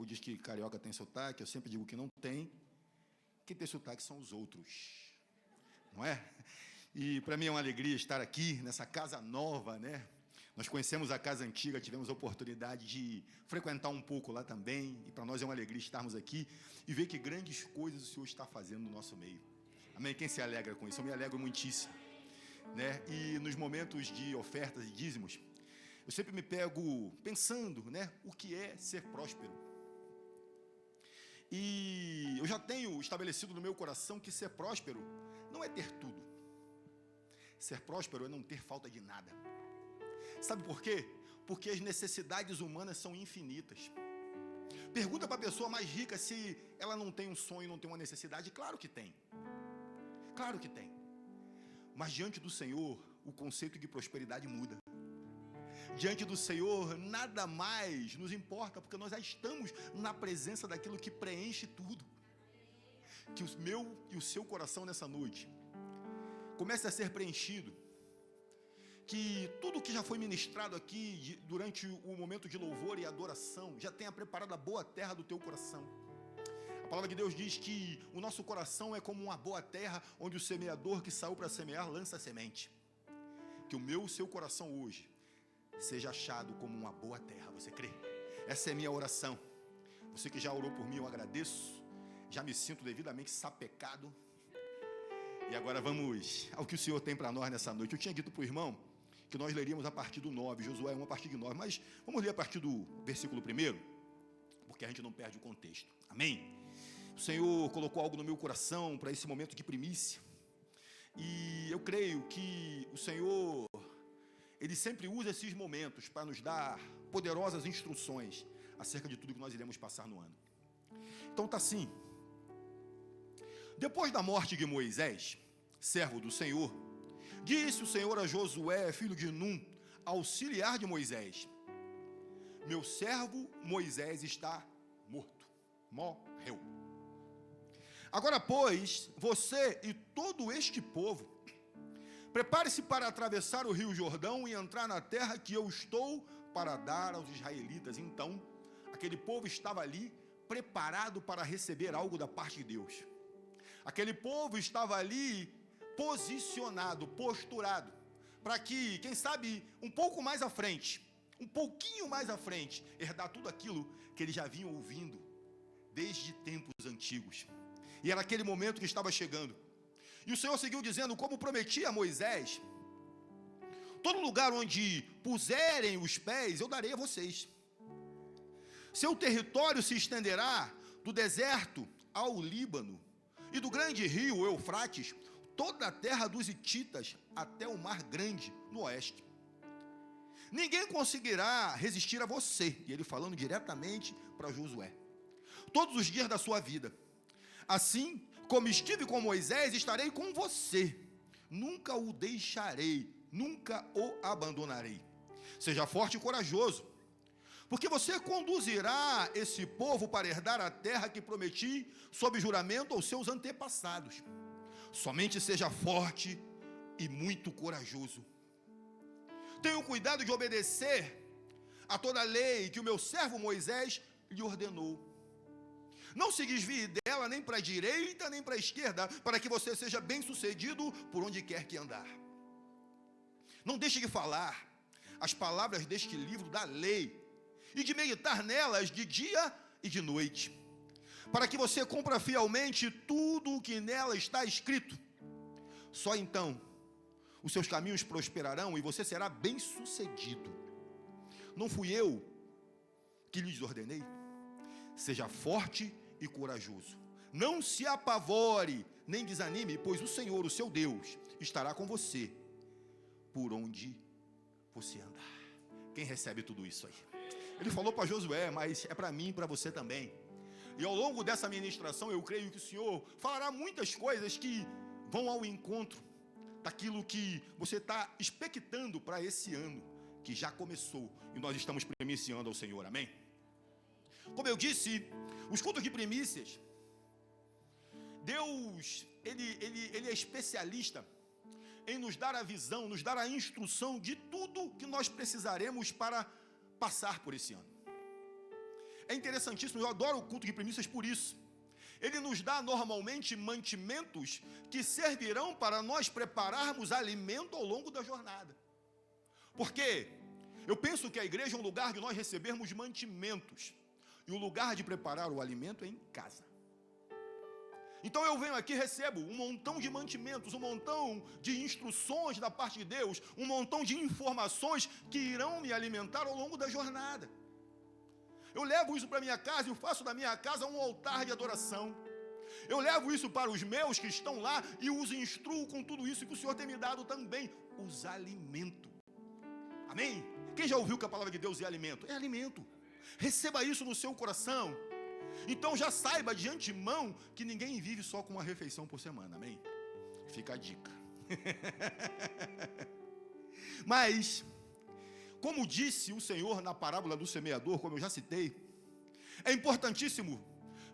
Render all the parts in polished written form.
povo diz que carioca tem sotaque, eu sempre digo que não tem. Quem tem sotaque são os outros, não é? E para mim é uma alegria estar aqui nessa casa nova, né? Nós conhecemos a casa antiga, tivemos a oportunidade de frequentar um pouco lá também, e para nós é uma alegria estarmos aqui e ver que grandes coisas o Senhor está fazendo no nosso meio. Amém? Quem se alegra com isso? Eu me alegro muitíssimo, né? E nos momentos de ofertas e dízimos, eu sempre me pego pensando, né? O que é ser próspero? E eu já tenho estabelecido no meu coração que ser próspero não é ter tudo. Ser próspero é não ter falta de nada. Sabe por quê? Porque as necessidades humanas são infinitas. Pergunta para a pessoa mais rica se ela não tem um sonho, não tem uma necessidade. Claro que tem. Claro que tem. Mas diante do Senhor, o conceito de prosperidade muda. Diante do Senhor, nada mais nos importa, porque nós já estamos na presença daquilo que preenche tudo. Que o meu e o seu coração nessa noite comece a ser preenchido. Que tudo que já foi ministrado aqui durante o momento de louvor e adoração já tenha preparado a boa terra do teu coração. A palavra de Deus diz que o nosso coração é como uma boa terra, onde o semeador que saiu para semear lança a semente. Que o meu e o seu coração hoje seja achado como uma boa terra. Você crê? Essa é a minha oração. Você que já orou por mim, eu agradeço. Já me sinto devidamente sapecado. E agora vamos ao que o Senhor tem para nós nessa noite. Eu tinha dito para o irmão que nós leríamos a partir do 9, Josué 1 a partir de 9, mas vamos ler a partir do versículo 1, porque a gente não perde o contexto. Amém? O Senhor colocou algo no meu coração para esse momento de primícia. E eu creio que o Senhor, Ele sempre usa esses momentos para nos dar poderosas instruções acerca de tudo que nós iremos passar no ano. Então está assim. Depois da morte de Moisés, servo do Senhor, disse o Senhor a Josué, filho de Num, auxiliar de Moisés: meu servo Moisés está morto. Morreu. Agora, pois, você e todo este povo, prepare-se para atravessar o rio Jordão e entrar na terra que eu estou para dar aos israelitas. Então, aquele povo estava ali preparado para receber algo da parte de Deus. Aquele povo estava ali posicionado, posturado, para que, quem sabe, um pouco mais à frente, um pouquinho mais à frente, herdar tudo aquilo que eles já vinham ouvindo desde tempos antigos. E era aquele momento que estava chegando. E o Senhor seguiu dizendo, como prometia a Moisés: todo lugar onde puserem os pés, eu darei a vocês. Seu território se estenderá do deserto ao Líbano, e do grande rio Eufrates, toda a terra dos hititas, até o mar grande, no oeste. Ninguém conseguirá resistir a você. E ele falando diretamente para Josué. Todos os dias da sua vida. Assim como estive com Moisés, estarei com você. Nunca o deixarei, nunca o abandonarei. Seja forte e corajoso, porque você conduzirá esse povo para herdar a terra que prometi sob juramento aos seus antepassados. Somente seja forte e muito corajoso. Tenha o cuidado de obedecer a toda a lei que o meu servo Moisés lhe ordenou. Não se desvie dela nem para a direita nem para a esquerda, para que você seja bem sucedido por onde quer que andar. Não deixe de falar as palavras deste livro da lei e de meditar nelas de dia e de noite, para que você cumpra fielmente tudo o que nela está escrito. Só então os seus caminhos prosperarão e você será bem sucedido. Não fui eu que lhes ordenei? Seja forte e corajoso. Não se apavore, nem desanime, pois o Senhor, o seu Deus, estará com você por onde você andar. Quem recebe tudo isso aí? Ele falou para Josué, mas é para mim e para você também. E ao longo dessa ministração, eu creio que o Senhor falará muitas coisas que vão ao encontro daquilo que você está expectando para esse ano, que já começou, e nós estamos primiciando ao Senhor, amém? Como eu disse, os cultos de primícias, Deus, ele é especialista em nos dar a visão, nos dar a instrução de tudo que nós precisaremos para passar por esse ano. É interessantíssimo, eu adoro o culto de primícias por isso. Ele nos dá normalmente mantimentos que servirão para nós prepararmos alimento ao longo da jornada. Porque eu penso que a igreja é um lugar de nós recebermos mantimentos. E o lugar de preparar o alimento é em casa. Então eu venho aqui e recebo um montão de mantimentos, um montão de instruções da parte de Deus, um montão de informações que irão me alimentar ao longo da jornada. Eu levo isso para minha casa e faço da minha casa um altar de adoração. Eu levo isso para os meus que estão lá e os instruo com tudo isso que o Senhor tem me dado também, os alimento. Amém? Quem já ouviu que a palavra de Deus é alimento? É alimento. Receba isso no seu coração. Então já saiba de antemão que ninguém vive só com uma refeição por semana, amém? Fica a dica. Mas, como disse o Senhor na parábola do semeador, como eu já citei, é importantíssimo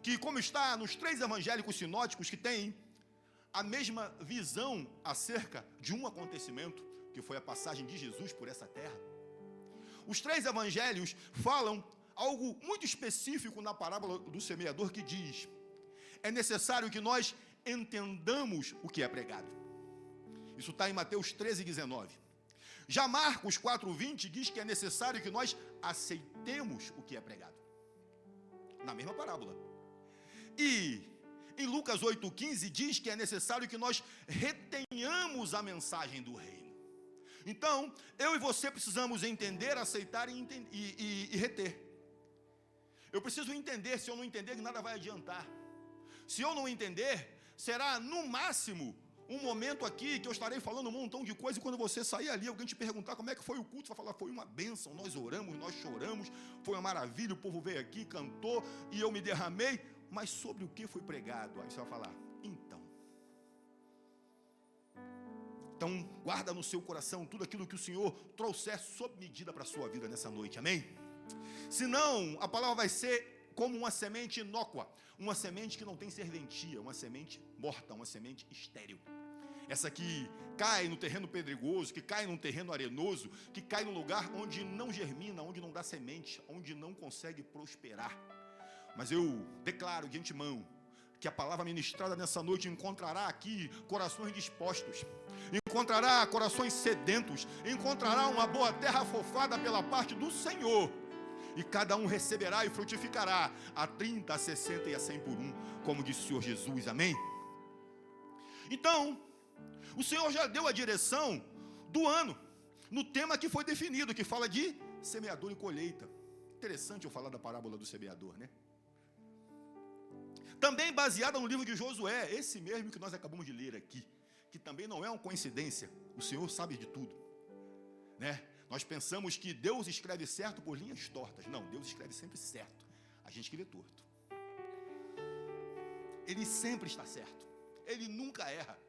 que, como está nos 3 evangélicos sinóticos que têm a mesma visão acerca de um acontecimento, que foi a passagem de Jesus por essa terra, os 3 evangelhos falam algo muito específico na parábola do semeador que diz: é necessário que nós entendamos o que é pregado. Isso está em Mateus 13:19. Já Marcos 4:20 diz que é necessário que nós aceitemos o que é pregado. Na mesma parábola. E em Lucas 8:15 diz que é necessário que nós retenhamos a mensagem do reino. Então, eu e você precisamos entender, aceitar e reter. Eu preciso entender, se eu não entender, nada vai adiantar. Se eu não entender, será no máximo um momento aqui que eu estarei falando um montão de coisa, e quando você sair ali, alguém te perguntar como é que foi o culto, você vai falar: foi uma bênção, nós oramos, nós choramos, foi uma maravilha, o povo veio aqui, cantou, e eu me derramei, mas sobre o que foi pregado? Aí você vai falar: então guarda no seu coração tudo aquilo que o Senhor trouxer sob medida para a sua vida nessa noite, amém? Senão, a palavra vai ser como uma semente inócua, uma semente que não tem serventia, uma semente morta, uma semente estéril. Essa que cai no terreno pedregoso, que cai num terreno arenoso, que cai num lugar onde não germina, onde não dá semente, onde não consegue prosperar. Mas eu declaro de antemão que a palavra ministrada nessa noite encontrará aqui corações dispostos, encontrará corações sedentos, encontrará uma boa terra afofada pela parte do Senhor. E cada um receberá e frutificará a 30, a 60 e a 100 por um, como disse o Senhor Jesus, amém? Então, o Senhor já deu a direção do ano, no tema que foi definido, que fala de semeador e colheita. Interessante eu falar da parábola do semeador, né? Também baseada no livro de Josué, esse mesmo que nós acabamos de ler aqui, que também não é uma coincidência, o Senhor sabe de tudo, né? Nós pensamos que Deus escreve certo por linhas tortas. Não, Deus escreve sempre certo. A gente escreve torto. Ele sempre está certo. Ele nunca erra.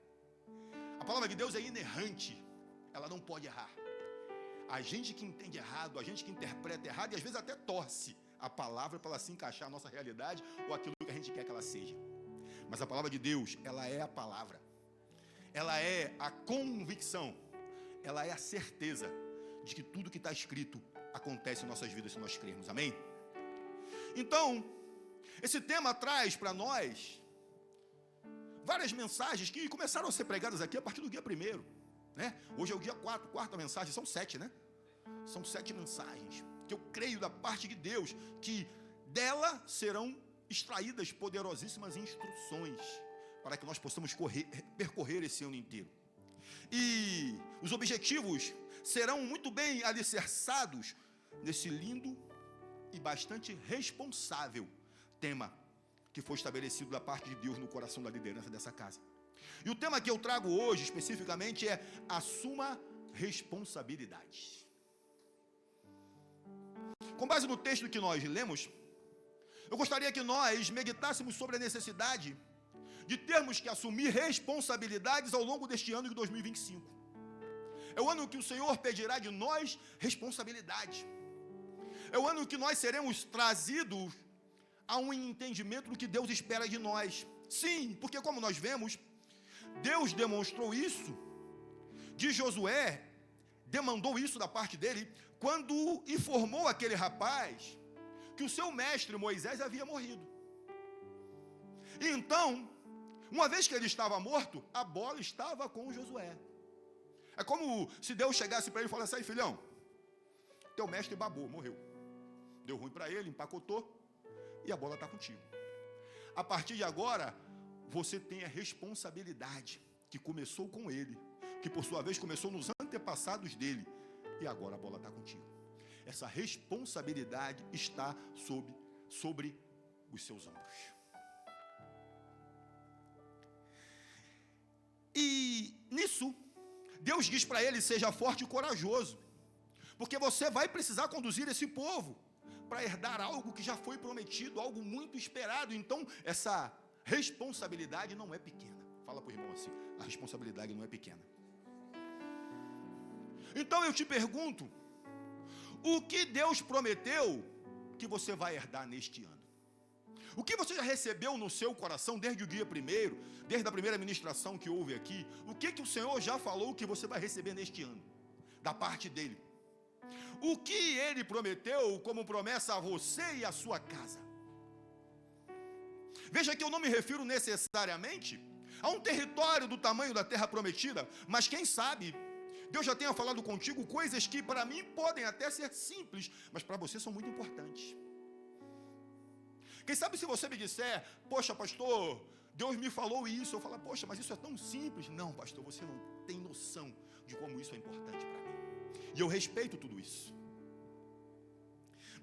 A palavra de Deus é inerrante. Ela não pode errar. A gente que entende errado, a gente que interpreta errado e às vezes até torce a palavra para ela se encaixar na nossa realidade ou aquilo que a gente quer que ela seja. Mas a palavra de Deus, ela é a palavra. Ela é a convicção. Ela é a certeza de que tudo que está escrito acontece em nossas vidas se nós crermos, amém? Então, esse tema traz para nós várias mensagens que começaram a ser pregadas aqui a partir do dia 1º, né? Hoje é o dia 4, quarta mensagem, são 7, né? São 7 mensagens que eu creio da parte de Deus, que dela serão extraídas poderosíssimas instruções para que nós possamos percorrer esse ano inteiro. E os objetivos serão muito bem alicerçados nesse lindo e bastante responsável tema que foi estabelecido da parte de Deus no coração da liderança dessa casa. E o tema que eu trago hoje especificamente é: assuma responsabilidade. Com base no texto que nós lemos, eu gostaria que nós meditássemos sobre a necessidade de termos que assumir responsabilidades ao longo deste ano de 2025. É o ano que o Senhor pedirá de nós responsabilidade. É o ano que nós seremos trazidos a um entendimento do que Deus espera de nós. Sim, porque como nós vemos, Deus demonstrou isso de Josué, demandou isso da parte dele, quando informou aquele rapaz que o seu mestre Moisés havia morrido. Então, uma vez que ele estava morto, a bola estava com Josué. É como se Deus chegasse para ele e falasse: aí, filhão, teu mestre babou, morreu. Deu ruim para ele, empacotou, e a bola está contigo. A partir de agora, você tem a responsabilidade que começou com ele, que por sua vez começou nos antepassados dele, e agora a bola está contigo. Essa responsabilidade está sobre os seus ombros. E nisso, Deus diz para ele: seja forte e corajoso, porque você vai precisar conduzir esse povo para herdar algo que já foi prometido, algo muito esperado. Então, essa responsabilidade não é pequena. Fala para o irmão assim: a responsabilidade não é pequena. Então eu te pergunto, o que Deus prometeu que você vai herdar neste ano? O que você já recebeu no seu coração desde o dia primeiro, desde a primeira ministração que houve aqui? O que o Senhor já falou que você vai receber neste ano, da parte dele? O que ele prometeu como promessa a você e a sua casa? Veja que eu não me refiro necessariamente a um território do tamanho da terra prometida, mas quem sabe Deus já tenha falado contigo coisas que para mim podem até ser simples, mas para você são muito importantes. Quem sabe se você me disser: poxa, pastor, Deus me falou isso, eu falo: poxa, mas isso é tão simples. Não, pastor, você não tem noção de como isso é importante para mim. E eu respeito tudo isso.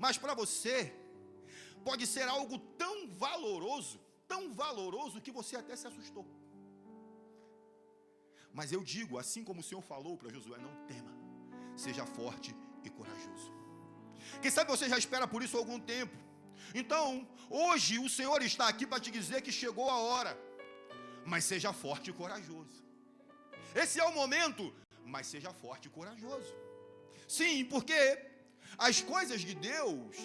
Mas para você, pode ser algo tão valoroso que você até se assustou. Mas eu digo, assim como o Senhor falou para Josué: não tema, seja forte e corajoso. Quem sabe você já espera por isso há algum tempo. Então, hoje o Senhor está aqui para te dizer que chegou a hora. Mas seja forte e corajoso. Esse é o momento, mas seja forte e corajoso. Sim, porque as coisas de Deus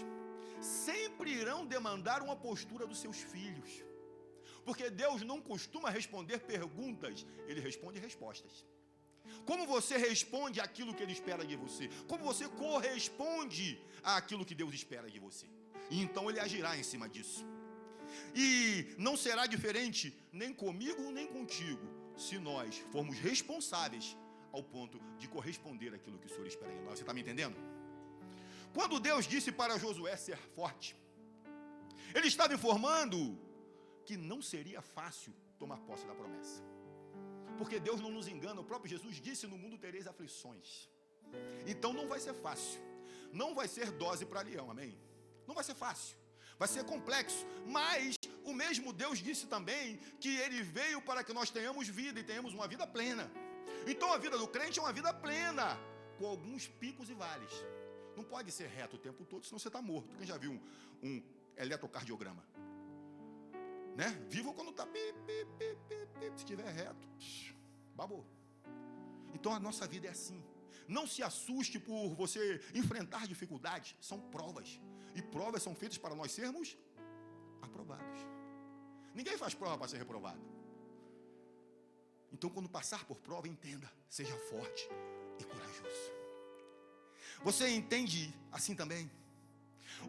sempre irão demandar uma postura dos seus filhos. Porque Deus não costuma responder perguntas, Ele responde respostas. Como você responde àquilo que Ele espera de você? Como você corresponde àquilo que Deus espera de você? E então Ele agirá em cima disso. E não será diferente nem comigo nem contigo, se nós formos responsáveis ao ponto de corresponder àquilo que o Senhor espera de nós. Você está me entendendo? Quando Deus disse para Josué ser forte, Ele estava informando que não seria fácil tomar posse da promessa. Porque Deus não nos engana, o próprio Jesus disse: no mundo tereis aflições. Então não vai ser fácil, não vai ser dose para leão, amém? Não vai ser fácil, vai ser complexo, mas o mesmo Deus disse também que Ele veio para que nós tenhamos vida e tenhamos uma vida plena. Então a vida do crente é uma vida plena, com alguns picos e vales. Não pode ser reto o tempo todo, senão você está morto. Quem já viu um eletrocardiograma? Né? Viva quando está se estiver reto, babou. Então a nossa vida é assim. Não se assuste por você enfrentar dificuldades, são provas. E provas são feitas para nós sermos aprovados. Ninguém faz prova para ser reprovado. Então quando passar por prova, entenda, seja forte e corajoso. Você entende assim também?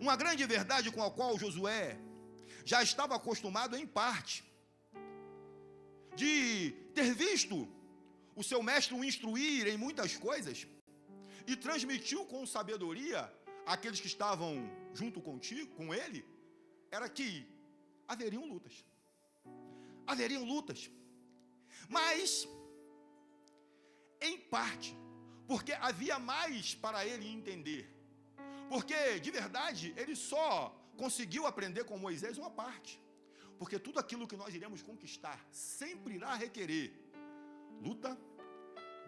Uma grande verdade com a qual Josué já estava acostumado em parte, de ter visto o seu mestre o instruir em muitas coisas, e transmitiu com sabedoria àqueles que estavam junto contigo, com ele, era que haveriam lutas. Haveriam lutas. Mas, em parte, porque havia mais para ele entender. Porque, de verdade, ele só conseguiu aprender com Moisés uma parte. Porque tudo aquilo que nós iremos conquistar sempre irá requerer luta,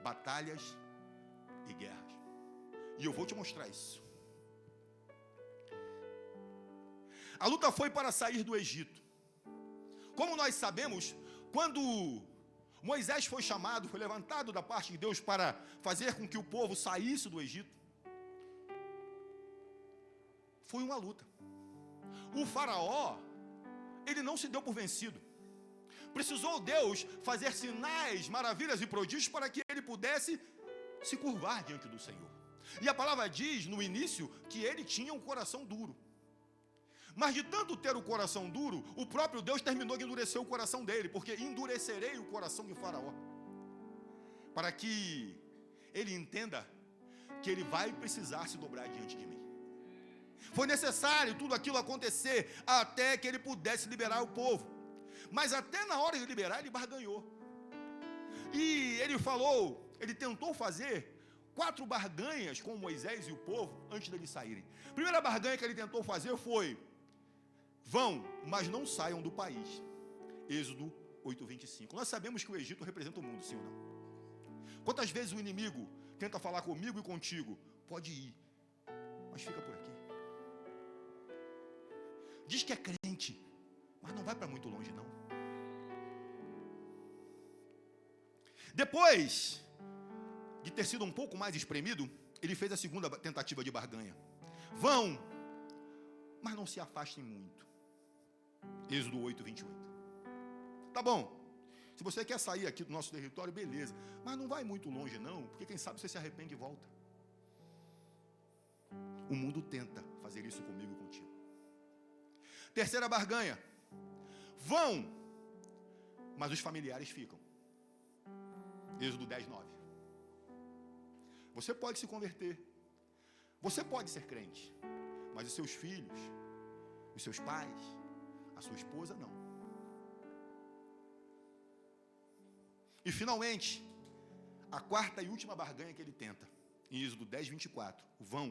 batalhas e guerras. E eu vou te mostrar isso. A luta foi para sair do Egito. Como nós sabemos, quando Moisés foi chamado, foi levantado da parte de Deus para fazer com que o povo saísse do Egito, foi uma luta. O faraó, ele não se deu por vencido. Precisou Deus fazer sinais, maravilhas e prodígios para que ele pudesse se curvar diante do Senhor. E a palavra diz no início que ele tinha um coração duro. Mas de tanto ter o coração duro, o próprio Deus terminou de endurecer o coração dele, porque endurecerei o coração de Faraó, para que ele entenda que ele vai precisar se dobrar diante de mim. Foi necessário tudo aquilo acontecer até que ele pudesse liberar o povo. Mas até na hora de liberar, ele barganhou. E ele falou, ele tentou fazer 4 barganhas com Moisés e o povo antes deles saírem. A primeira barganha que ele tentou fazer foi: vão, mas não saiam do país. Êxodo 8:25. Nós sabemos que o Egito representa o mundo, sim ou não? Quantas vezes o inimigo tenta falar comigo e contigo: pode ir, mas fica por aqui. Diz que é crente, mas não vai para muito longe não. Depois de ter sido um pouco mais espremido, ele fez a segunda tentativa de barganha: vão, mas não se afastem muito. Êxodo 8:28. Tá bom, se você quer sair aqui do nosso território, beleza, mas não vai muito longe não, porque quem sabe você se arrepende e volta. O mundo tenta fazer isso comigo e contigo. Terceira barganha: vão, mas os familiares ficam. Êxodo 10:9. Você pode se converter, você pode ser crente, mas os seus filhos, os seus pais, a sua esposa não. E finalmente, a quarta e última barganha que ele tenta, em Êxodo 10:24: vão,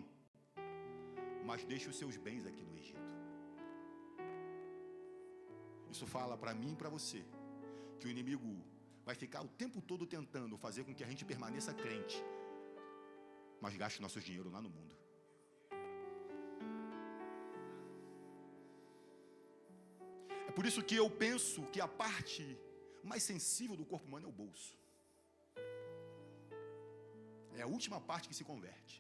mas deixe os seus bens aqui no Egito. Isso fala para mim e para você que o inimigo vai ficar o tempo todo tentando fazer com que a gente permaneça crente, mas gaste nossos dinheiro lá no mundo. É por isso que eu penso que a parte mais sensível do corpo humano é o bolso. É a última parte que se converte.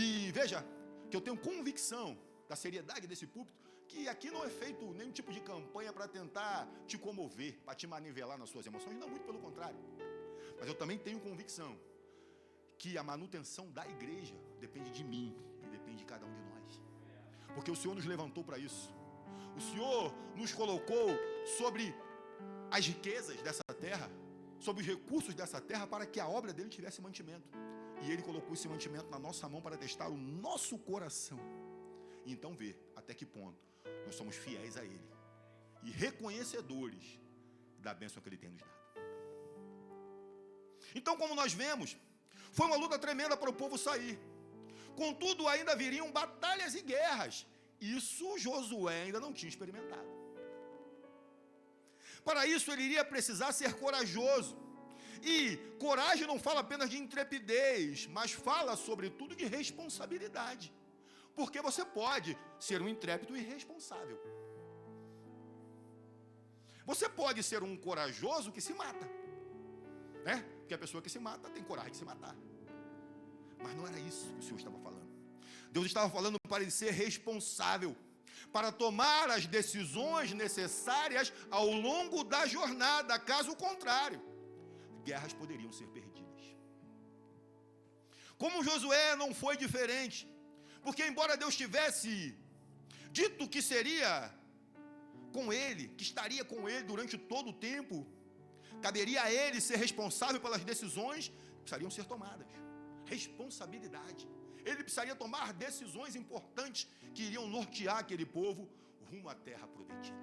E veja que eu tenho convicção da seriedade desse púlpito, que aqui não é feito nenhum tipo de campanha para tentar te comover, para te manivelar nas suas emoções, não, muito pelo contrário. Mas eu também tenho convicção que a manutenção da igreja depende de mim e depende de cada um de nós, porque o Senhor nos levantou para isso. O Senhor nos colocou sobre as riquezas dessa terra, sobre os recursos dessa terra, para que a obra dele tivesse mantimento. E ele colocou esse mantimento na nossa mão para testar o nosso coração, e então ver até que ponto nós somos fiéis a ele e reconhecedores da bênção que ele tem nos dado. Então, como nós vemos, foi uma luta tremenda para o povo sair. Contudo, ainda viriam batalhas e guerras. Isso Josué ainda não tinha experimentado. Para isso ele iria precisar ser corajoso. E coragem não fala apenas de intrepidez, mas fala sobretudo de responsabilidade. Porque você pode ser um intrépido irresponsável. Você pode ser um corajoso que se mata, né? Porque a pessoa que se mata tem coragem de se matar. Mas não era isso que o Senhor estava falando. Deus estava falando para ele ser responsável, para tomar as decisões necessárias ao longo da jornada. Caso contrário, guerras poderiam ser perdidas. Como Josué não foi diferente, porque embora Deus tivesse dito que seria com ele, que estaria com ele durante todo o tempo, caberia a ele ser responsável pelas decisões que precisariam ser tomadas. Responsabilidade. Ele precisaria tomar decisões importantes que iriam nortear aquele povo rumo à terra prometida,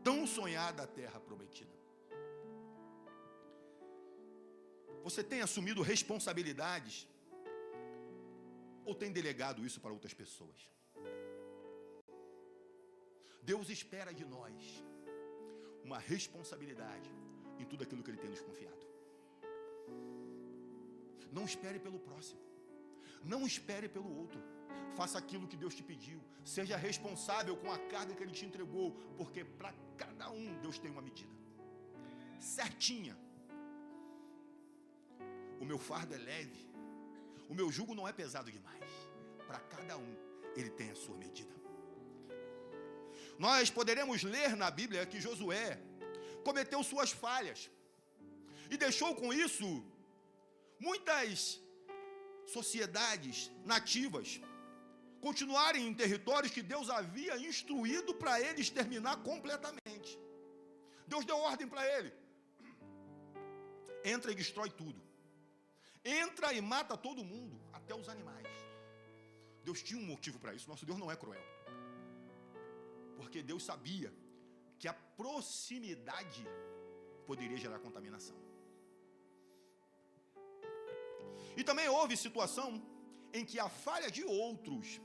tão sonhada terra prometida. Você tem assumido responsabilidades ou tem delegado isso para outras pessoas? Deus espera de nós uma responsabilidade em tudo aquilo que Ele tem nos confiado. Não espere pelo próximo, não espere pelo outro. Faça aquilo que Deus te pediu. Seja responsável com a carga que Ele te entregou, porque para cada um Deus tem uma medida certinha. O meu fardo é leve, o meu jugo não é pesado demais. Para cada um Ele tem a sua medida. Nós poderemos ler na Bíblia que Josué cometeu suas falhas e deixou com isso muitas sociedades nativas continuarem em territórios que Deus havia instruído para ele exterminar completamente. Deus deu ordem para ele: entra e destrói tudo. Entra e mata todo mundo, até os animais. Deus tinha um motivo para isso. Nosso Deus não é cruel. Porque Deus sabia que a proximidade poderia gerar contaminação. E também houve situação em que a falha de outros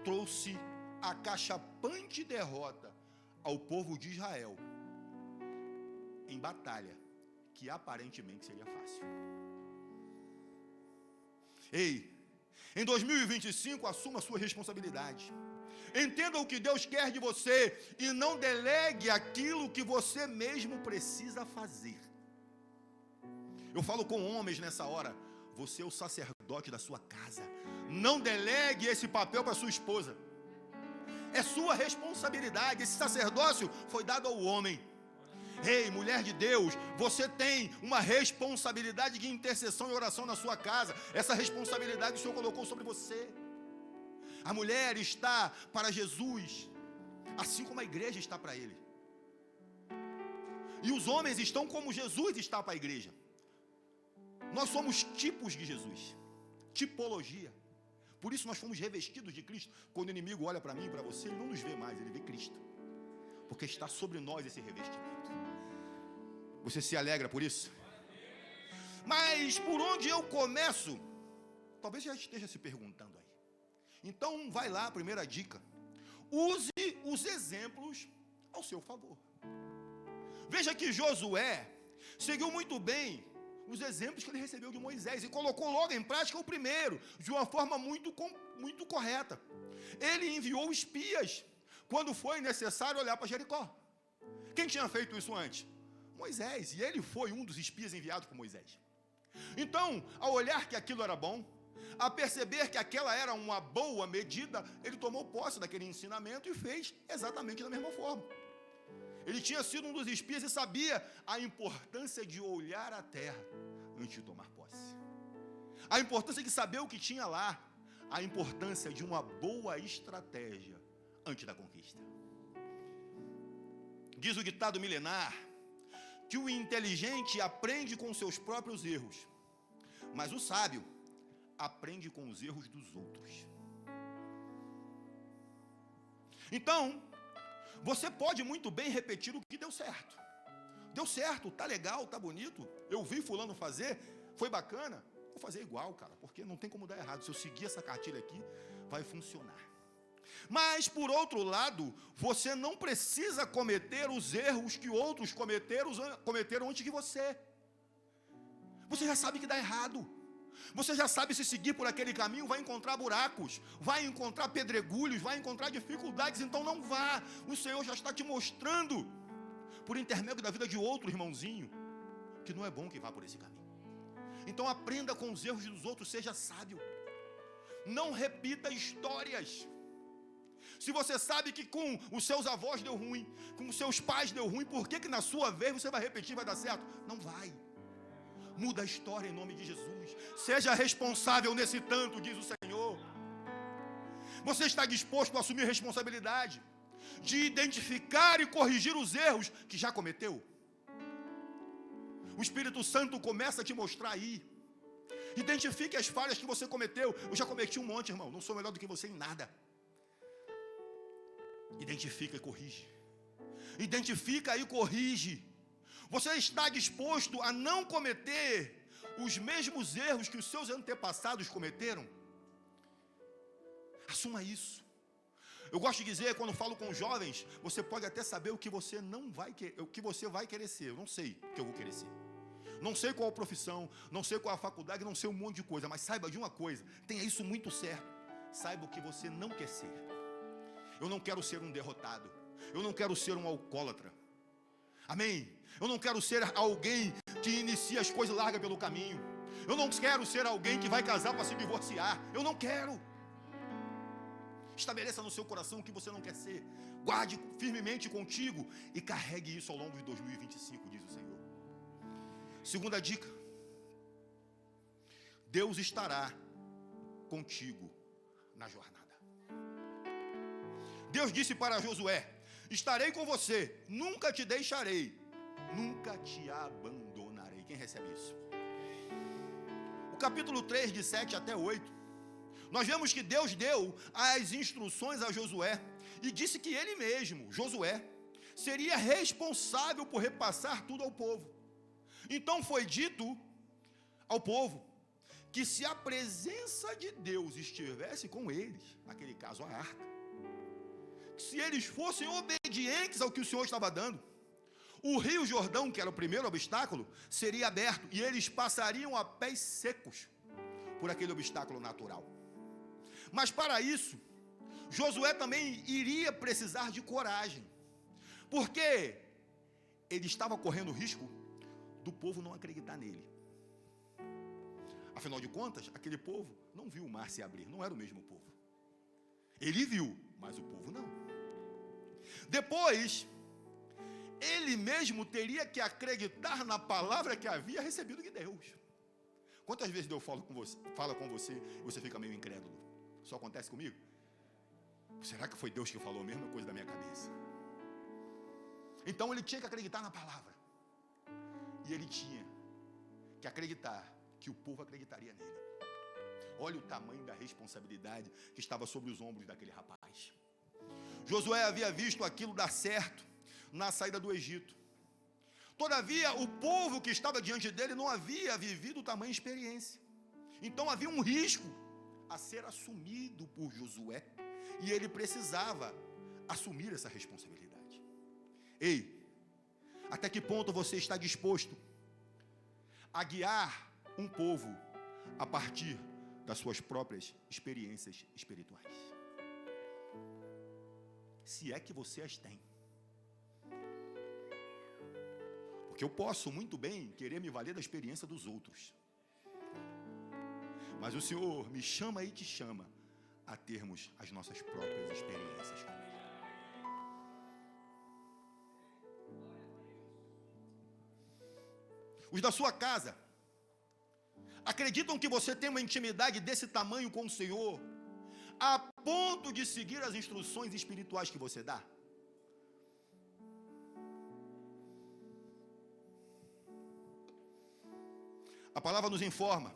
trouxe a cachapante derrota ao povo de Israel em batalha que aparentemente seria fácil. Ei, em 2025, assuma a sua responsabilidade. Entenda o que Deus quer de você e não delegue aquilo que você mesmo precisa fazer. Eu falo com homens nessa hora: você é o sacerdote da sua casa. Não delegue esse papel para sua esposa. É sua responsabilidade. Esse sacerdócio foi dado ao homem. Ei, mulher de Deus, você tem uma responsabilidade de intercessão e oração na sua casa. Essa responsabilidade o Senhor colocou sobre você. A mulher está para Jesus, assim como a igreja está para Ele. E os homens estão como Jesus está para a igreja. Nós somos tipos de Jesus, tipologia. Por isso nós fomos revestidos de Cristo. Quando o inimigo olha para mim e para você, ele não nos vê mais, ele vê Cristo. Porque está sobre nós esse revestimento. Você se alegra por isso? Mas por onde eu começo? Talvez já esteja se perguntando aí. Então vai lá, a primeira dica: use os exemplos ao seu favor. Veja que Josué seguiu muito bem os exemplos que ele recebeu de Moisés e colocou logo em prática o primeiro, de uma forma muito correta. Ele enviou espias quando foi necessário olhar para Jericó. Quem tinha feito isso antes? Moisés, e ele foi um dos espias enviados por Moisés. Então, ao olhar que aquilo era bom, a perceber que aquela era uma boa medida, ele tomou posse daquele ensinamento e fez exatamente da mesma forma. Ele tinha sido um dos espias e sabia a importância de olhar a terra antes de tomar posse. A importância de saber o que tinha lá. A importância de uma boa estratégia antes da conquista. Diz o ditado milenar que o inteligente aprende com seus próprios erros, mas o sábio aprende com os erros dos outros. Então, você pode muito bem repetir o que deu certo. Deu certo, tá legal, tá bonito. Eu vi fulano fazer, foi bacana. Vou fazer igual, cara, porque não tem como dar errado. Se eu seguir essa cartilha aqui, vai funcionar. Mas, por outro lado, você não precisa cometer os erros que outros cometeram antes de você. Você já sabe que dá errado. Você já sabe, se seguir por aquele caminho, vai encontrar buracos, vai encontrar pedregulhos, vai encontrar dificuldades. Então não vá. O Senhor já está te mostrando, por intermédio da vida de outro irmãozinho, que não é bom que vá por esse caminho. Então aprenda com os erros dos outros, seja sábio. Não repita histórias. Se você sabe que com os seus avós deu ruim, com os seus pais deu ruim, por que na sua vez você vai repetir e vai dar certo? Não vai. Muda a história em nome de Jesus. Seja responsável nesse tanto, diz o Senhor. Você está disposto a assumir responsabilidade de identificar e corrigir os erros que já cometeu? O Espírito Santo começa a te mostrar aí. Identifique as falhas que você cometeu. Eu já cometi um monte, irmão. Não sou melhor do que você em nada. Identifica e corrige. Identifica e corrige. Você está disposto a não cometer os mesmos erros que os seus antepassados cometeram? Assuma isso. Eu gosto de dizer, quando falo com jovens, você pode até saber o que você não vai querer, o que você vai querer ser. Eu não sei o que eu vou querer ser. Não sei qual a profissão, não sei qual a faculdade, não sei um monte de coisa, mas saiba de uma coisa, tenha isso muito certo. Saiba o que você não quer ser. Eu não quero ser um derrotado. Eu não quero ser um alcoólatra. Amém? Eu não quero ser alguém que inicia as coisas e larga pelo caminho. Eu não quero ser alguém que vai casar para se divorciar. Eu não quero. Estabeleça no seu coração o que você não quer ser. Guarde firmemente contigo e carregue isso ao longo de 2025, diz o Senhor. Segunda dica: Deus estará contigo na jornada. Deus disse para Josué: estarei com você, nunca te deixarei, nunca te abandonarei. Quem recebe isso? O capítulo 3, de 7 até 8, nós vemos que Deus deu as instruções a Josué e disse que ele mesmo, Josué, seria responsável por repassar tudo ao povo. Então foi dito ao povo que se a presença de Deus estivesse com eles, naquele caso a arca, se eles fossem obedientes ao que o Senhor estava dando, o rio Jordão, que era o primeiro obstáculo, seria aberto e eles passariam a pés secos por aquele obstáculo natural. Mas para isso, Josué também iria precisar de coragem, porque ele estava correndo o risco do povo não acreditar nele. Afinal de contas, aquele povo não viu o mar se abrir, não era o mesmo povo. Ele viu, mas o povo não. Depois, ele mesmo teria que acreditar na palavra que havia recebido de Deus. Quantas vezes Deus fala com você e você fica meio incrédulo? Isso acontece comigo? Será que foi Deus que falou a mesma coisa da minha cabeça? Então ele tinha que acreditar na palavra. E ele tinha que acreditar que o povo acreditaria nele. Olha o tamanho da responsabilidade que estava sobre os ombros daquele rapaz. Josué havia visto aquilo dar certo na saída do Egito. Todavia, o povo que estava diante dele não havia vivido tamanha experiência. Então havia um risco a ser assumido por Josué, e ele precisava assumir essa responsabilidade. Ei, até que ponto você está disposto a guiar um povo a partir das suas próprias experiências espirituais? Se é que você as tem. Porque eu posso muito bem querer me valer da experiência dos outros, mas o Senhor me chama e te chama a termos as nossas próprias experiências com Ele. Os da sua casa acreditam que você tem uma intimidade desse tamanho com o Senhor, a ponto de seguir as instruções espirituais que você dá? A palavra nos informa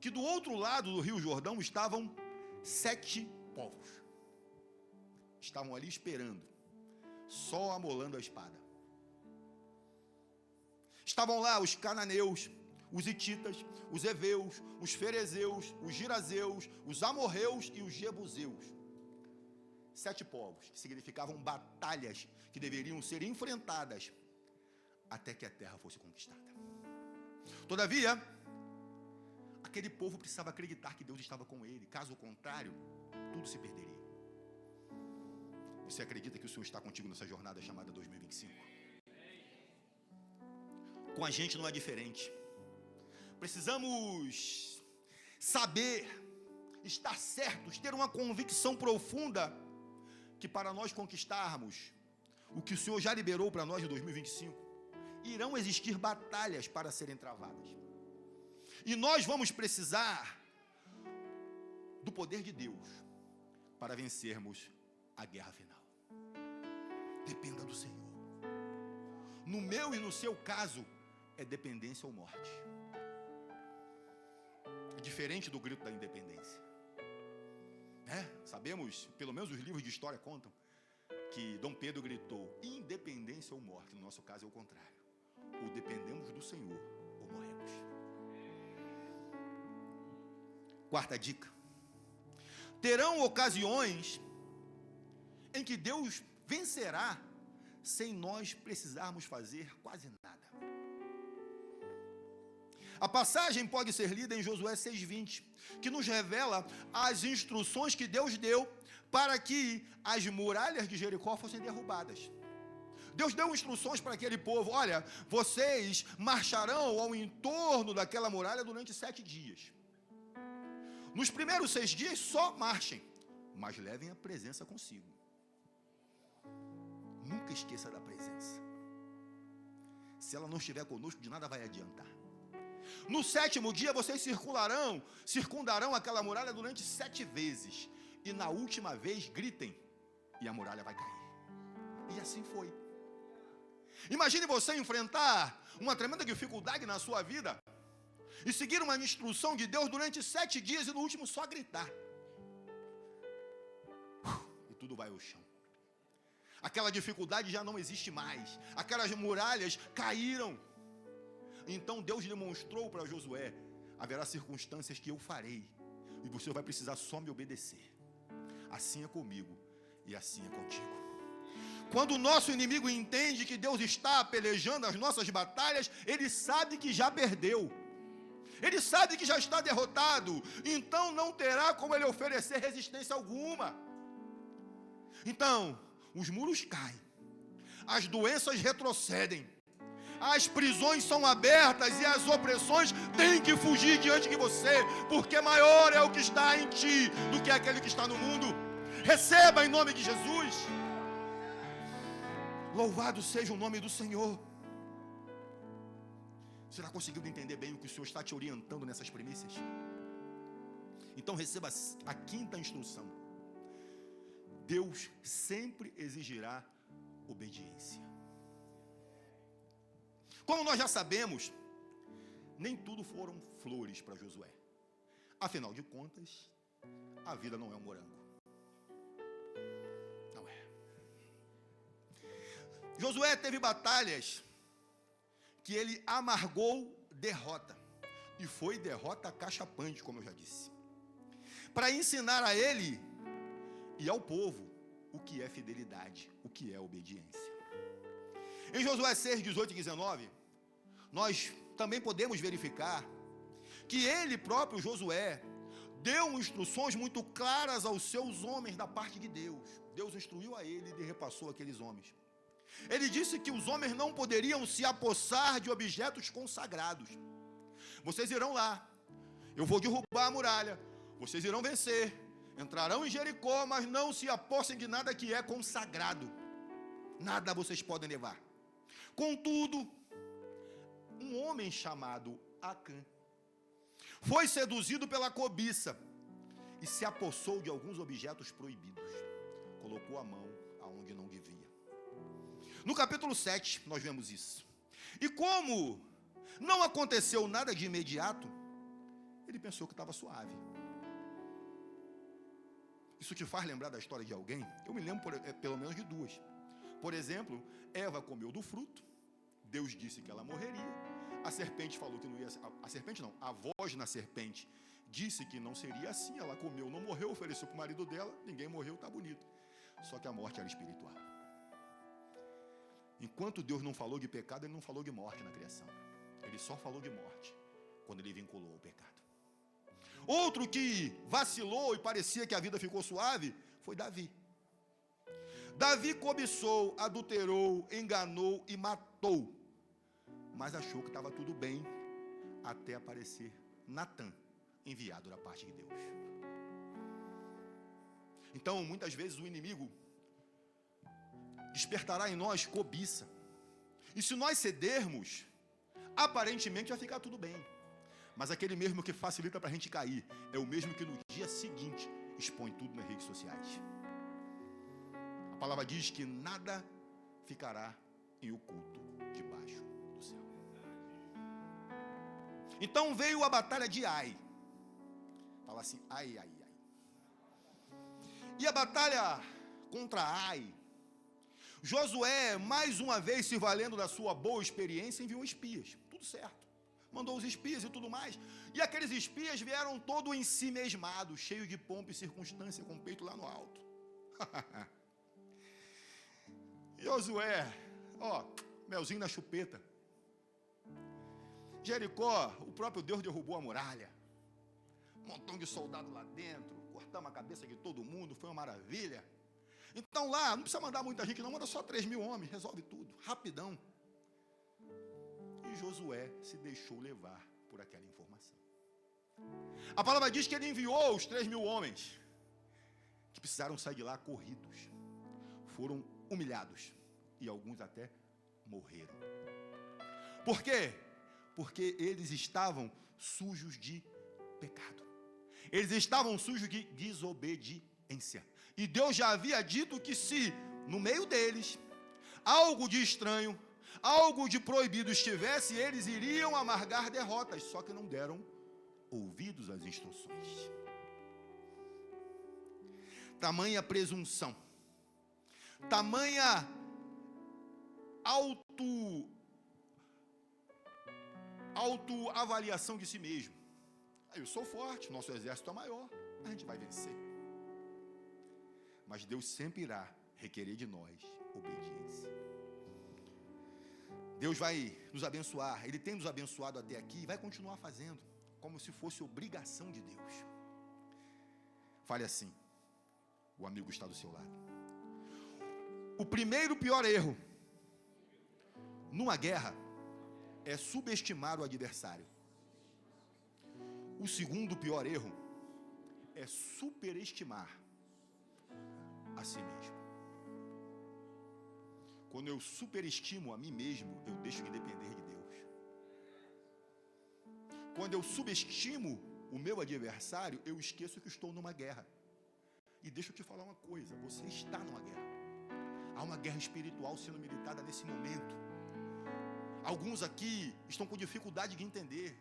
que do outro lado do rio Jordão estavam 7 povos. Estavam ali esperando, só amolando a espada. Estavam lá os cananeus, os hititas, os heveus, os ferezeus, os girazeus, os amorreus e os jebuseus. 7 povos, que significavam batalhas que deveriam ser enfrentadas até que a terra fosse conquistada. Todavia, aquele povo precisava acreditar que Deus estava com ele. Caso contrário, tudo se perderia. Você acredita que o Senhor está contigo nessa jornada chamada 2025? Com a gente não é diferente. Precisamos saber, estar certos, ter uma convicção profunda que para nós conquistarmos o que o Senhor já liberou para nós em 2025, irão existir batalhas para serem travadas. E nós vamos precisar do poder de Deus para vencermos a guerra final. Dependa do Senhor. No meu e no seu caso, é dependência ou morte. É diferente do grito da independência. Sabemos, pelo menos os livros de história contam, que Dom Pedro gritou: independência ou morte. No nosso caso é o contrário. Ou dependemos do Senhor, ou morremos. Quarta dica: terão ocasiões em que Deus vencerá sem nós precisarmos fazer quase nada. A passagem pode ser lida em Josué 6:20, que nos revela as instruções que Deus deu para que as muralhas de Jericó fossem derrubadas. Deus deu instruções para aquele povo: olha, vocês marcharão ao entorno daquela muralha durante 7 dias. Nos primeiros 6 dias só marchem, mas levem a presença consigo. Nunca esqueça da presença. Se ela não estiver conosco, de nada vai adiantar. No 7º dia vocês circundarão aquela muralha durante 7 vezes. e na última vez gritem, e a muralha vai cair. E assim foi. Imagine você enfrentar uma tremenda dificuldade na sua vida e seguir uma instrução de Deus durante 7 dias e no último só gritar. E tudo vai ao chão. Aquela dificuldade já não existe mais. Aquelas muralhas caíram. Então Deus demonstrou para Josué: haverá circunstâncias que eu farei, e você vai precisar só me obedecer. Assim é comigo e assim é contigo. Quando o nosso inimigo entende que Deus está pelejando as nossas batalhas, ele sabe que já perdeu. Ele sabe que já está derrotado. Então não terá como ele oferecer resistência alguma. Então, os muros caem, as doenças retrocedem, as prisões são abertas e as opressões têm que fugir diante de você, porque maior é o que está em ti do que aquele que está no mundo. Receba em nome de Jesus. Louvado seja o nome do Senhor. Será conseguido entender bem o que o Senhor está te orientando nessas primícias? Então receba a 5ª instrução. Deus sempre exigirá obediência. Como nós já sabemos, nem tudo foram flores para Josué. Afinal de contas, a vida não é um morango. Não é. Josué teve batalhas que ele amargou derrota. E foi derrota cachapante, como eu já disse. Para ensinar a ele e ao povo o que é fidelidade, o que é obediência. Em Josué 6, 18 e 19, nós também podemos verificar que ele próprio, Josué, deu instruções muito claras aos seus homens da parte de Deus. Deus instruiu a ele e repassou aqueles homens. Ele disse que os homens não poderiam se apossar de objetos consagrados. Vocês irão lá, eu vou derrubar a muralha, vocês irão vencer, entrarão em Jericó, mas não se apossem de nada que é consagrado. Nada vocês podem levar. Contudo, um homem chamado Acã foi seduzido pela cobiça e se apossou de alguns objetos proibidos. Colocou a mão aonde não devia. No capítulo 7, nós vemos isso. E como não aconteceu nada de imediato, ele pensou que estava suave. Isso te faz lembrar da história de alguém? Eu me lembro pelo menos de 2. Por exemplo, Eva comeu do fruto, Deus disse que ela morreria, a serpente falou que não ia ser, a voz na serpente disse que não seria assim, ela comeu, não morreu, ofereceu para o marido dela, ninguém morreu, está bonito. Só que a morte era espiritual. Enquanto Deus não falou de pecado, ele não falou de morte na criação. Ele só falou de morte quando ele vinculou o pecado. Outro que vacilou e parecia que a vida ficou suave foi Davi. Davi cobiçou, adulterou, enganou e matou, mas achou que estava tudo bem até aparecer Natã, enviado da parte de Deus. Então, muitas vezes o inimigo despertará em nós cobiça. E se nós cedermos, aparentemente vai ficar tudo bem. Mas aquele mesmo que facilita para a gente cair, é o mesmo que no dia seguinte expõe tudo nas redes sociais. A palavra diz que nada ficará em oculto debaixo do céu. Então veio a batalha de Ai. Fala assim, ai, ai, ai. E a batalha contra Ai, Josué, mais uma vez se valendo da sua boa experiência, enviou espias, tudo certo. Mandou os espias e tudo mais. E aqueles espias vieram todo ensimesmados, cheios de pompa e circunstância, com o peito lá no alto. Josué, melzinho na chupeta. Jericó, o próprio Deus derrubou a muralha. Um montão de soldado lá dentro, cortamos a cabeça de todo mundo, foi uma maravilha. Então lá, não precisa mandar muita gente, não, manda só 3.000 homens, resolve tudo, rapidão. E Josué se deixou levar por aquela informação. A palavra diz que ele enviou os 3.000 homens, que precisaram sair de lá corridos. Foram humilhados, e alguns até morreram. Por quê? Porque eles estavam sujos de pecado. Eles estavam sujos de desobediência. E Deus já havia dito que se, no meio deles, algo de estranho, algo de proibido estivesse, eles iriam amargar derrotas, só que não deram ouvidos às instruções. Tamanha presunção, tamanha autoavaliação de si mesmo. Eu sou forte, nosso exército é maior, a gente vai vencer. Mas Deus sempre irá requerer de nós obediência. Deus vai nos abençoar, Ele tem nos abençoado até aqui e vai continuar fazendo, como se fosse obrigação de Deus. Fale assim, o amigo está do seu lado. O primeiro pior erro numa guerra é subestimar o adversário. O segundo pior erro é superestimar a si mesmo. Quando eu superestimo a mim mesmo, eu deixo de depender de Deus. Quando eu subestimo o meu adversário, eu esqueço que estou numa guerra. E deixa eu te falar uma coisa, você está numa guerra. Há uma guerra espiritual sendo militada nesse momento. Alguns aqui estão com dificuldade de entender.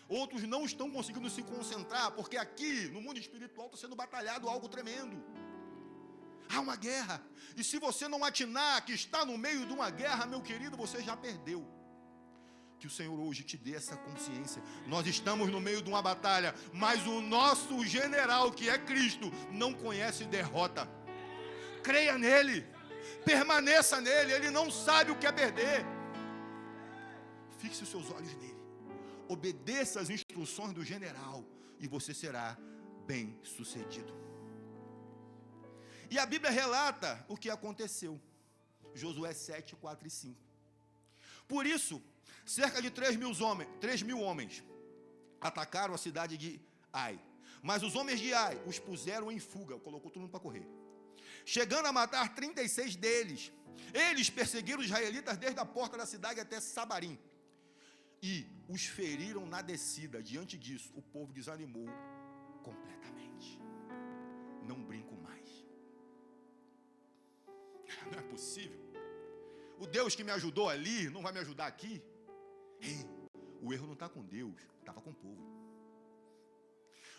Outros não estão conseguindo se concentrar, porque aqui, no mundo espiritual, está sendo batalhado algo tremendo. Há uma guerra. E se você não atinar que está no meio de uma guerra, meu querido, você já perdeu. Que o Senhor hoje te dê essa consciência. Nós estamos no meio de uma batalha, mas o nosso general, que é Cristo, não conhece derrota. Creia nele, permaneça nele, ele não sabe o que é perder. Fixe os seus olhos nele. Obedeça as instruções do general e você será bem sucedido. E a Bíblia relata o que aconteceu. Josué 7, 4 e 5. Por isso, cerca de 3 mil homens atacaram a cidade de Ai. Mas os homens de Ai os puseram em fuga, colocou todo mundo para correr. Chegando a matar 36 deles. Eles perseguiram os israelitas desde a porta da cidade até Sabarim. E os feriram na descida. Diante disso, o povo desanimou completamente. Não brinco mais. Não é possível. O Deus que me ajudou ali não vai me ajudar aqui. Ei, o erro não está com Deus, estava com o povo.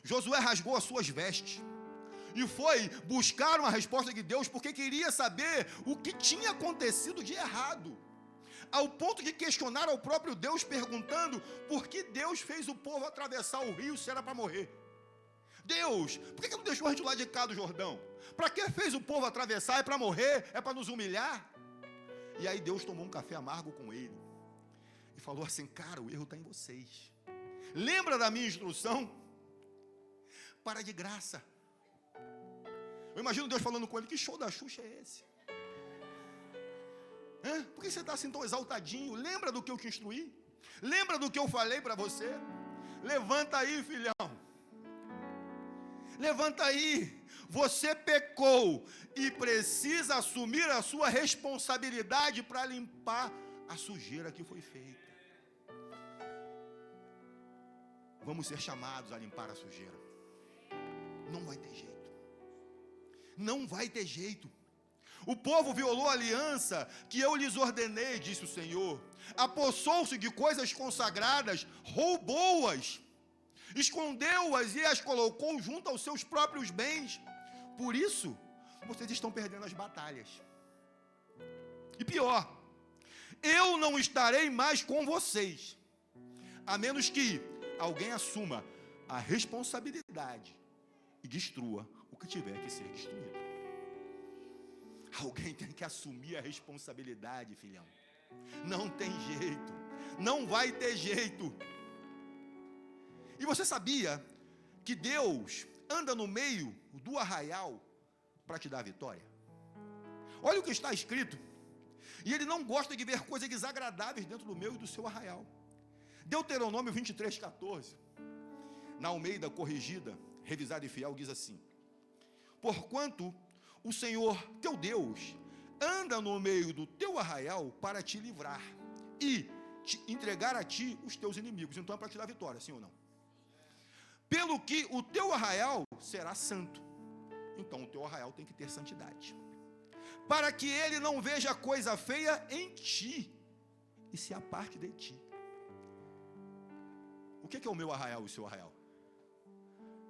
Josué rasgou as suas vestes e foi buscar uma resposta de Deus, porque queria saber o que tinha acontecido de errado, ao ponto de questionar ao próprio Deus, perguntando por que Deus fez o povo atravessar o rio se era para morrer. Deus, por que não deixou a gente lá de cá do Jordão? Para que fez o povo atravessar? É para morrer? É para nos humilhar? E aí Deus tomou um café amargo com ele e falou assim: cara, o erro está em vocês. Lembra da minha instrução? Para de graça. Eu imagino Deus falando com ele: que show da Xuxa é esse? Por que você está assim tão exaltadinho? Lembra do que eu te instruí? Lembra do que eu falei para você? Levanta aí, filhão. Levanta aí. Você pecou e precisa assumir a sua responsabilidade para limpar a sujeira que foi feita. Vamos ser chamados a limpar a sujeira. Não vai ter jeito. Não vai ter jeito. O povo violou a aliança que eu lhes ordenei, disse o Senhor. Apossou-se de coisas consagradas, roubou-as, escondeu-as e as colocou junto aos seus próprios bens. Por isso, vocês estão perdendo as batalhas. E pior, eu não estarei mais com vocês, a menos que alguém assuma a responsabilidade e destrua o que tiver que ser destruído. Alguém tem que assumir a responsabilidade, filhão. Não tem jeito. Não vai ter jeito. E você sabia que Deus anda no meio do arraial para te dar a vitória? Olha o que está escrito. E Ele não gosta de ver coisas desagradáveis dentro do meu e do seu arraial. Deuteronômio 23, 14. Na Almeida corrigida, revisada e fiel, diz assim: porquanto o Senhor teu Deus anda no meio do teu arraial para te livrar e te entregar a ti os teus inimigos. Então é para te dar vitória, sim ou não? Pelo que o teu arraial será santo, então o teu arraial tem que ter santidade, para que ele não veja coisa feia em ti e se aparte de ti. O que é o meu arraial e o seu arraial?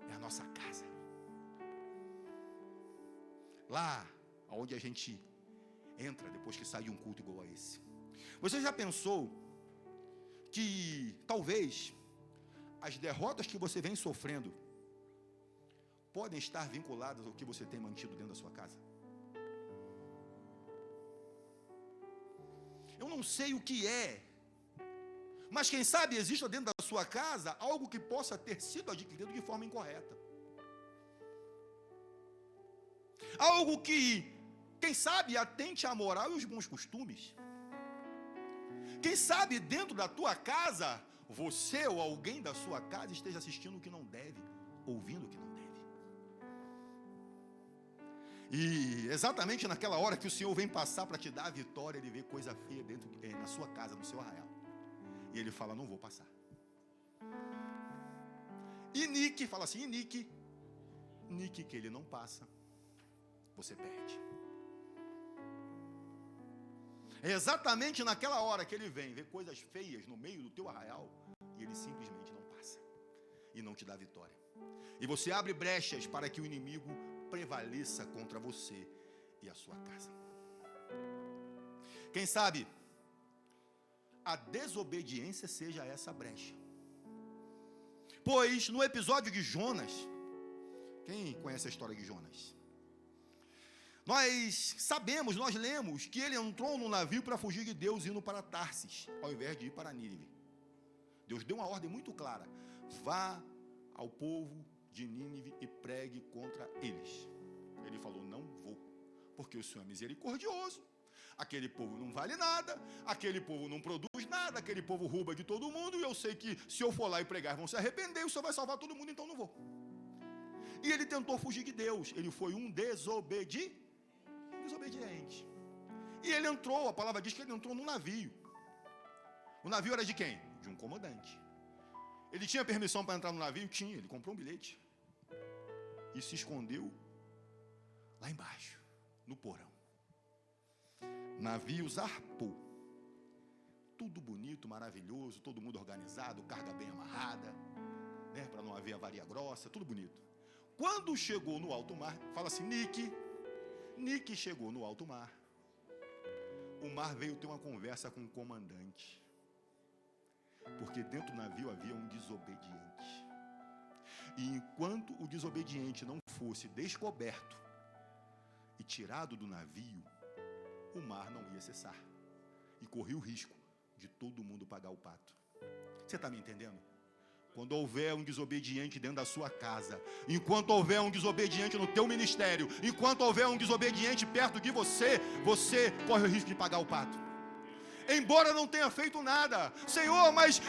É a nossa casa. Lá onde a gente entra depois que sai de um culto igual a esse. Você já pensou que talvez as derrotas que você vem sofrendo podem estar vinculadas ao que você tem mantido dentro da sua casa? Eu não sei o que é, mas quem sabe exista dentro da sua casa algo que possa ter sido adquirido de forma incorreta. Algo que, quem sabe, atente à moral e os bons costumes. Quem sabe dentro da tua casa, você ou alguém da sua casa esteja assistindo o que não deve, ouvindo o que não deve. E exatamente naquela hora que o Senhor vem passar para te dar a vitória, Ele vê coisa feia dentro, na sua casa, no seu arraial. E Ele fala, não vou passar. E Nick, fala assim, Nick que Ele não passa, você perde. É exatamente naquela hora que Ele vem, vê coisas feias no meio do teu arraial, e Ele simplesmente não passa, e não te dá vitória. E você abre brechas para que o inimigo prevaleça contra você e a sua casa. Quem sabe a desobediência seja essa brecha. Pois no episódio de Jonas, quem conhece a história de Jonas? Nós sabemos, nós lemos que ele entrou no navio para fugir de Deus indo para Tarsis, ao invés de ir para Nínive. Deus deu uma ordem muito clara: vá ao povo de Nínive e pregue contra eles. Ele falou, não vou, porque o Senhor é misericordioso, aquele povo não vale nada, aquele povo não produz nada, aquele povo rouba de todo mundo, e eu sei que se eu for lá e pregar vão se arrepender, e o Senhor vai salvar todo mundo, então não vou. E ele tentou fugir de Deus, ele foi um desobediente. E ele entrou, a palavra diz que ele entrou num navio. O navio era de quem? De um comandante. Ele tinha permissão para entrar no navio? Tinha, ele comprou um bilhete e se escondeu lá embaixo, no porão. Navio zarpou, tudo bonito, maravilhoso, todo mundo organizado, carga bem amarrada, né, para não haver avaria grossa, tudo bonito. Quando chegou no alto mar, fala assim, Nick chegou no alto mar, o mar veio ter uma conversa com o comandante, porque dentro do navio havia um desobediente. E enquanto o desobediente não fosse descoberto e tirado do navio, o mar não ia cessar. E corria o risco de todo mundo pagar o pato. Você está me entendendo? Quando houver um desobediente dentro da sua casa, enquanto houver um desobediente no teu ministério, enquanto houver um desobediente perto de você, você corre o risco de pagar o pato. Embora não tenha feito nada, Senhor, mas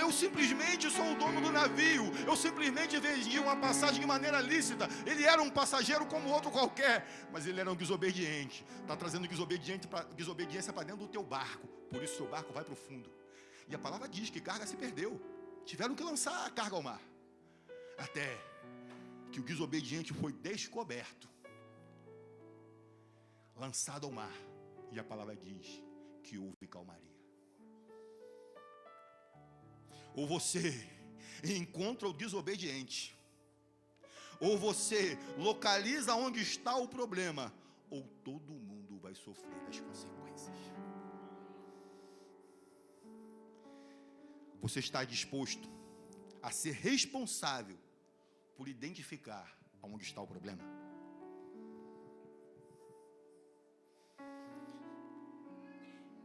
eu simplesmente sou o dono do navio, eu simplesmente vendi uma passagem de maneira lícita, ele era um passageiro como outro qualquer, mas ele era um desobediente, está trazendo desobediência para dentro do teu barco, por isso o seu barco vai para o fundo. E a palavra diz que carga se perdeu, tiveram que lançar a carga ao mar, até que o desobediente foi descoberto, lançado ao mar, e a palavra diz que houve calmaria. Ou você encontra o desobediente, ou você localiza onde está o problema, ou todo mundo vai sofrer as consequências. Você está disposto a ser responsável por identificar onde está o problema?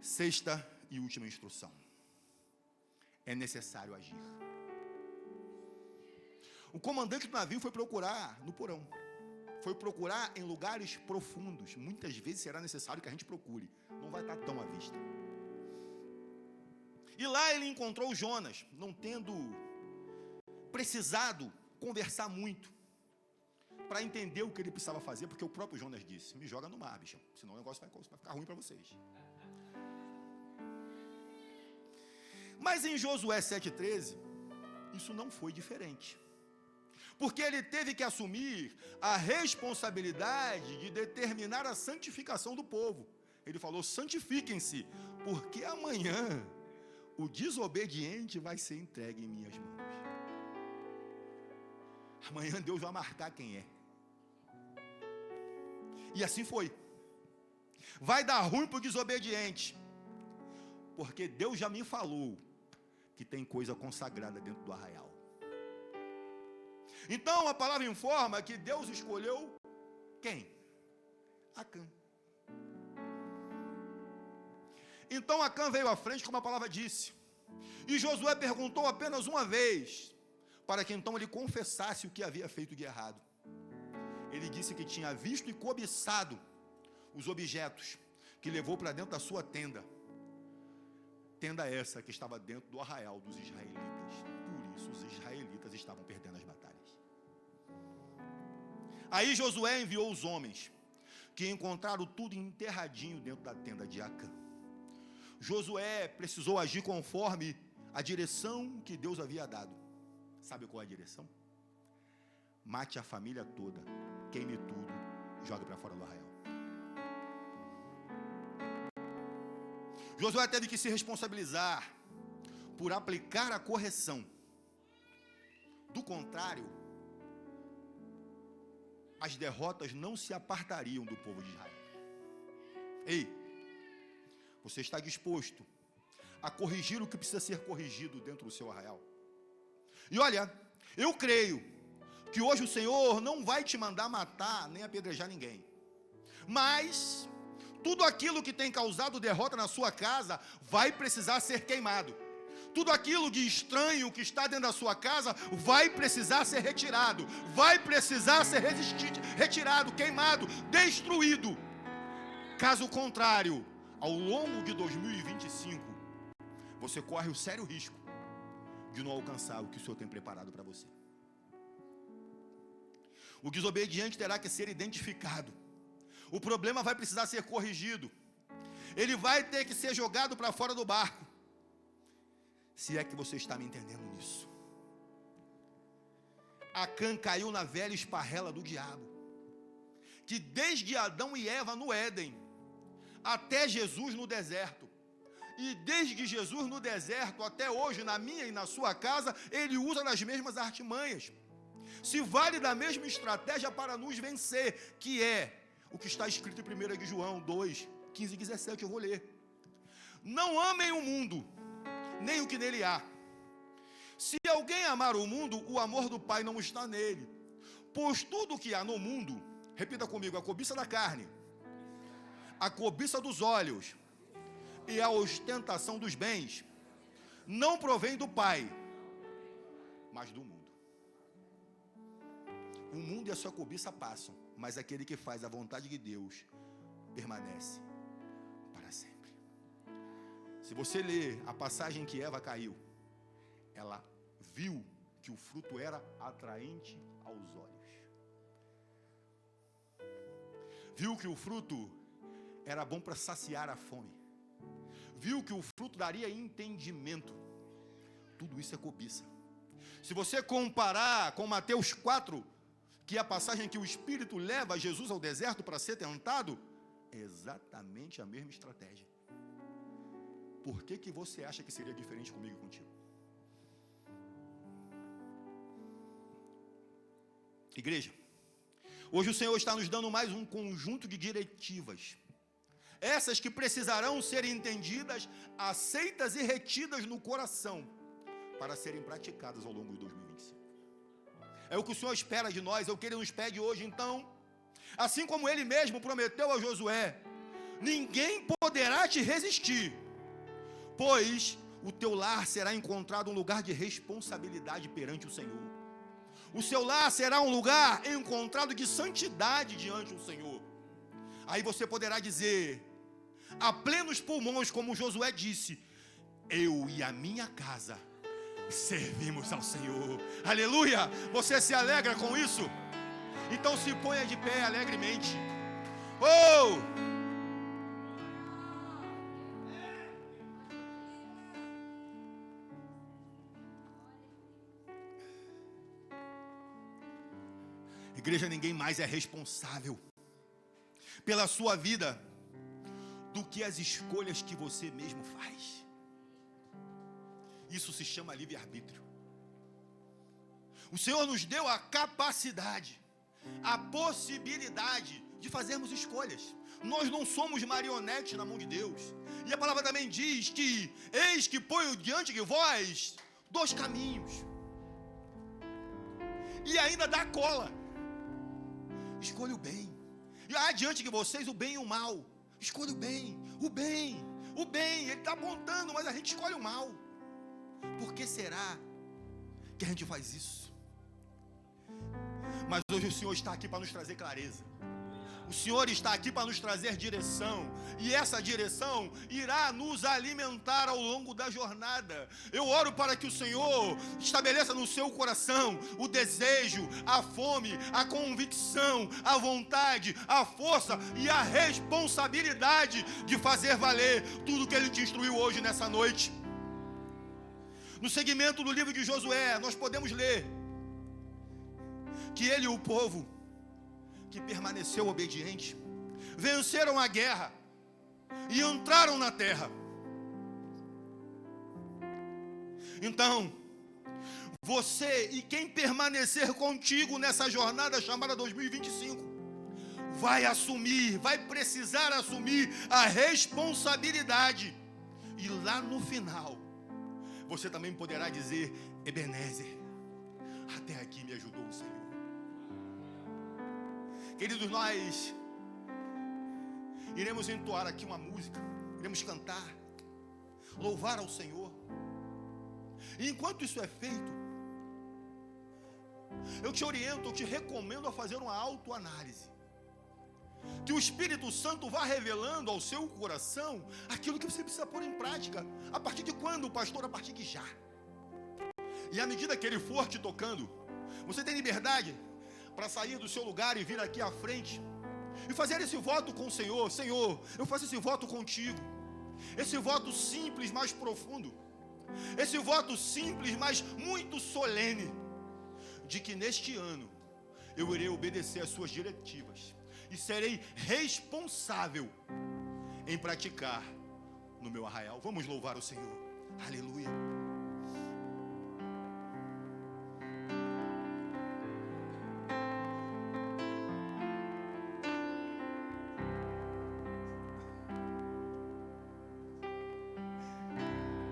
Sexta e última instrução: é necessário agir. O comandante do navio foi procurar no porão, foi procurar em lugares profundos. Muitas vezes será necessário que a gente procure, não vai estar tão à vista. E lá ele encontrou Jonas, não tendo precisado conversar muito para entender o que ele precisava fazer, porque o próprio Jonas disse: me joga no mar, bichão, senão o negócio vai ficar ruim para vocês. Mas em Josué 7,13, isso não foi diferente. porque ele teve que assumir a responsabilidade de determinar a santificação do povo. Ele falou: santifiquem-se, porque amanhã o desobediente vai ser entregue em minhas mãos. Amanhã Deus vai marcar quem é. E assim foi. Vai dar ruim para o desobediente, porque Deus já me falou que tem coisa consagrada dentro do arraial. Então a palavra informa que Deus escolheu quem? Acã. Então Acã veio à frente, como a palavra disse, e Josué perguntou apenas uma vez, para que então ele confessasse o que havia feito de errado. Ele disse que tinha visto e cobiçado os objetos que levou para dentro da sua tenda. Tenda essa que estava dentro do arraial dos israelitas. Por isso os israelitas estavam perdendo as batalhas. Aí Josué enviou os homens, que encontraram tudo enterradinho dentro da tenda de Acã. Josué precisou agir conforme a direção que Deus havia dado. Sabe qual é a direção? Mate a família toda, queime tudo, jogue para fora do arraial. Josué teve que se responsabilizar por aplicar a correção. Do contrário, as derrotas não se apartariam do povo de Israel. Ei, você está disposto a corrigir o que precisa ser corrigido dentro do seu arraial? E olha, eu creio que hoje o Senhor não vai te mandar matar nem apedrejar ninguém, mas tudo aquilo que tem causado derrota na sua casa vai precisar ser queimado. Tudo aquilo de estranho que está dentro da sua casa vai precisar ser retirado, vai precisar ser retirado, queimado, destruído. Caso contrário, ao longo de 2025, você corre o sério risco de não alcançar o que o Senhor tem preparado para você. O desobediente terá que ser identificado. O problema vai precisar ser corrigido. Ele vai ter que ser jogado para fora do barco. Se é que você está me entendendo nisso. Acã caiu na velha esparrela do diabo, que desde Adão e Eva no Éden, até Jesus no deserto, e desde Jesus no deserto até hoje, na minha e na sua casa, ele usa das mesmas artimanhas, se vale da mesma estratégia para nos vencer, que é o que está escrito em 1 de João 2, 15 e 17, eu vou ler. Não amem o mundo, nem o que nele há. Se alguém amar o mundo, o amor do Pai não está nele. Pois tudo o que há no mundo, repita comigo, a cobiça da carne, a cobiça dos olhos e a ostentação dos bens, não provém do Pai, mas do mundo. O mundo e a sua cobiça passam, mas aquele que faz a vontade de Deus permanece para sempre. Se você ler a passagem que Eva caiu, ela viu que o fruto era atraente aos olhos. Viu que o fruto era bom para saciar a fome. Viu que o fruto daria entendimento. Tudo isso é cobiça. Se você comparar com Mateus 4, que é a passagem que o Espírito leva Jesus ao deserto para ser tentado, é exatamente a mesma estratégia. Por que você acha que seria diferente comigo e contigo? Igreja, hoje o Senhor está nos dando mais um conjunto de diretivas. Essas que precisarão ser entendidas, aceitas e retidas no coração, para serem praticadas ao longo de 2025. É o que o Senhor espera de nós, é o que Ele nos pede hoje. Então, assim como Ele mesmo prometeu a Josué, ninguém poderá te resistir, pois o teu lar será encontrado um lugar de responsabilidade perante o Senhor. O seu lar será um lugar encontrado de santidade diante do Senhor. Aí você poderá dizer, a plenos pulmões, como Josué disse, eu e a minha casa servimos ao Senhor. Aleluia! Você se alegra com isso? Então se ponha de pé alegremente. Oh! Igreja, ninguém mais é responsável pela sua vida do que as escolhas que você mesmo faz. Isso se chama livre-arbítrio. O Senhor nos deu a capacidade, a possibilidade de fazermos escolhas. Nós não somos marionetes na mão de Deus. E a palavra também diz que eis que ponho diante de vós 2 caminhos. E ainda dá cola. Escolha o bem. E há diante de vocês o bem e o mal. Escolha o bem, o bem, o bem. Ele está apontando, mas a gente escolhe o mal. Por que será que a gente faz isso? Mas hoje o Senhor está aqui para nos trazer clareza. O Senhor está aqui para nos trazer direção, e essa direção irá nos alimentar ao longo da jornada. Eu oro para que o Senhor estabeleça no seu coração o desejo, a fome, a convicção, a vontade, a força e a responsabilidade de fazer valer tudo que Ele te instruiu hoje nessa noite. No segmento do livro de Josué, nós podemos ler que ele e o povo que permaneceu obediente venceram a guerra e entraram na terra. Então, você e quem permanecer contigo nessa jornada chamada 2025 vai precisar assumir a responsabilidade, e lá no final você também poderá dizer: Ebenezer, até aqui me ajudou o Senhor. Queridos, nós iremos entoar aqui uma música, iremos cantar, louvar ao Senhor. E enquanto isso é feito, eu te oriento, eu te recomendo a fazer uma autoanálise. Que o Espírito Santo vá revelando ao seu coração aquilo que você precisa pôr em prática. A partir de quando, pastor? A partir de já. E à medida que ele for te tocando, você tem liberdade para sair do seu lugar e vir aqui à frente e fazer esse voto com o Senhor. Senhor, eu faço esse voto contigo. Esse voto simples, mas profundo. Esse voto simples, mas muito solene, de que neste ano eu irei obedecer às suas diretivas e serei responsável em praticar no meu arraial. Vamos louvar o Senhor. Aleluia.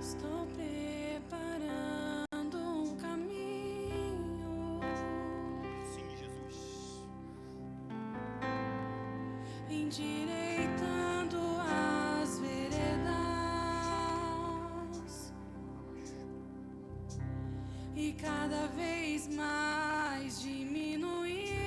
Estou preparando um caminho, Sim, Jesus. endireitando as veredas, e cada vez mais diminuindo